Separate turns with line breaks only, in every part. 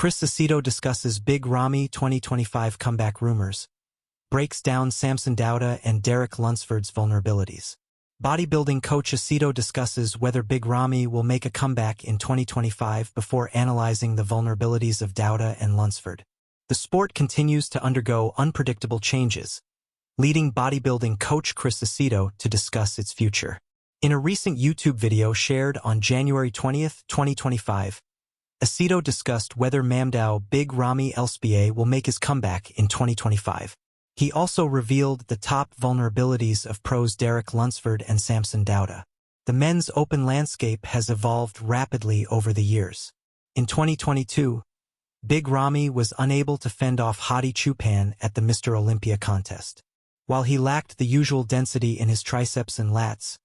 Chris Aceto discusses big Ramy 2025 comeback rumors, breaks down Samson Dauda and Derek Lunsford's vulnerabilities. Bodybuilding coach Aceto discusses whether big Ramy will make a comeback in 2025 before analyzing the vulnerabilities of Dauda and Lunsford. The sport continues to undergo unpredictable changes, leading bodybuilding coach Chris Aceto to discuss its future. In a recent YouTube video shared on January 20, 2025, Aceto discussed whether Mamdao Big Ramy LSBA will make his comeback in 2025. He also revealed the top vulnerabilities of pros Derek Lunsford and Samson Dauda. The men's open landscape has evolved rapidly over the years. In 2022, Big Ramy was unable to fend off Hadi Choopan at the Mr. Olympia contest. While he lacked the usual density in his triceps and lats,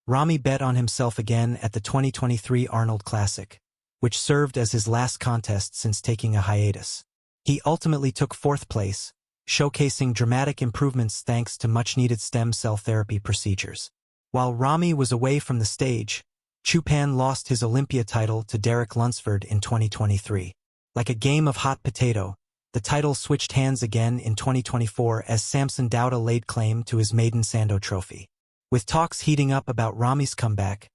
Ramy bet on himself again at the 2023 Arnold Classic, which served as his last contest since taking a hiatus. He ultimately took fourth place, showcasing dramatic improvements thanks to much-needed stem cell therapy procedures. While Ramy was away from the stage, Choopan lost his Olympia title to Derek Lunsford in 2023. Like a game of hot potato, the title switched hands again in 2024 as Samson Dauda laid claim to his maiden Sando trophy. With talks heating up about Ramy's comeback,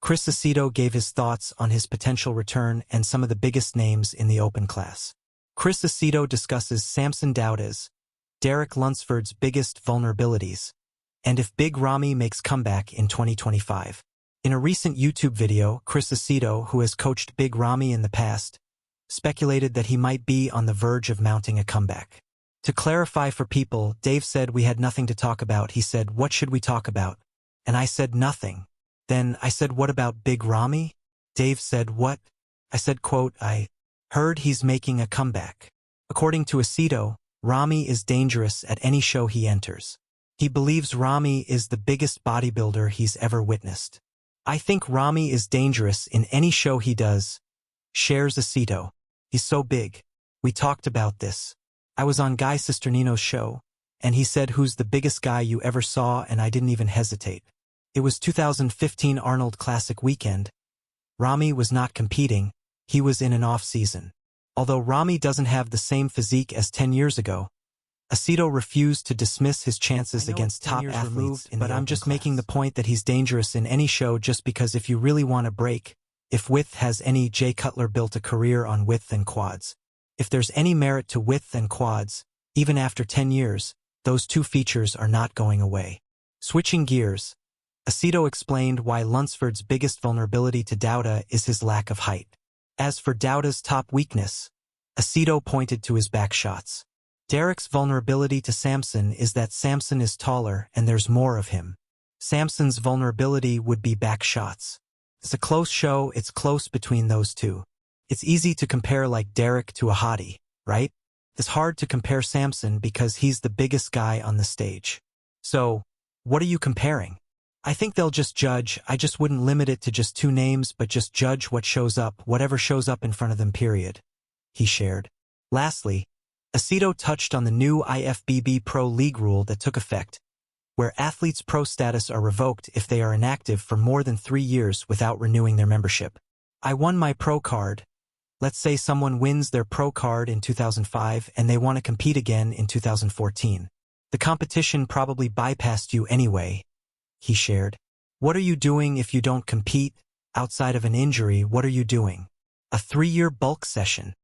Chris Aceto gave his thoughts on his potential return and some of the biggest names in the open class. Chris Aceto discusses Samson Dauda's, Derek Lunsford's biggest vulnerabilities, and if Big Ramy makes comeback in 2025. In a recent YouTube video, Chris Aceto, who has coached Big Ramy in the past, speculated that he might be on the verge of mounting a comeback. To clarify for people, Dave said we had nothing to talk about. He said, "What should we talk about?" And I said, "Nothing." Then I said, "What about Big Ramy?" Dave said, "What?" I said, quote, "I heard he's making a comeback." According to Aceto, Ramy is dangerous at any show he enters. He believes Ramy is the biggest bodybuilder he's ever witnessed. "I think Ramy is dangerous in any show he does," shares Aceto. "He's so big. We talked about this. I was on Guy Cisternino's show, and he said, 'Who's the biggest guy you ever saw?' And I didn't even hesitate. It was 2015 Arnold Classic weekend. Ramy was not competing. He was in an off-season. Although Ramy doesn't have the same physique as 10 years ago, Aceto refused to dismiss his chances against top athletes, but I'm just making the point that he's dangerous in any show just because if you really want to break, if width has any, Jay Cutler built a career on width and quads. If there's any merit to width and quads, even after 10 years, those two features are not going away." Switching gears, Aceto explained why Lunsford's biggest vulnerability to Dauda is his lack of height. As for Dauda's top weakness, Aceto pointed to his back shots. Derek's vulnerability to Samson is that Samson is taller and there's more of him. Samson's vulnerability would be back shots. It's a close show, it's close between those two. It's easy to compare like Derek to a hottie, right? It's hard to compare Samson because he's the biggest guy on the stage. So, what are you comparing? I think they'll just judge. I just wouldn't limit it to just two names but just judge what shows up, whatever shows up in front of them, period. He shared. Lastly, Aceto touched on the new IFBB Pro League rule that took effect, where athletes' pro status are revoked if they are inactive for more than 3 years without renewing their membership. "I won my pro card." Let's say someone wins their pro card in 2005 and they want to compete again in 2014. The competition probably bypassed you anyway, he shared. "What are you doing if you don't compete? Outside of an injury, what are you doing? A 3-year bulk session.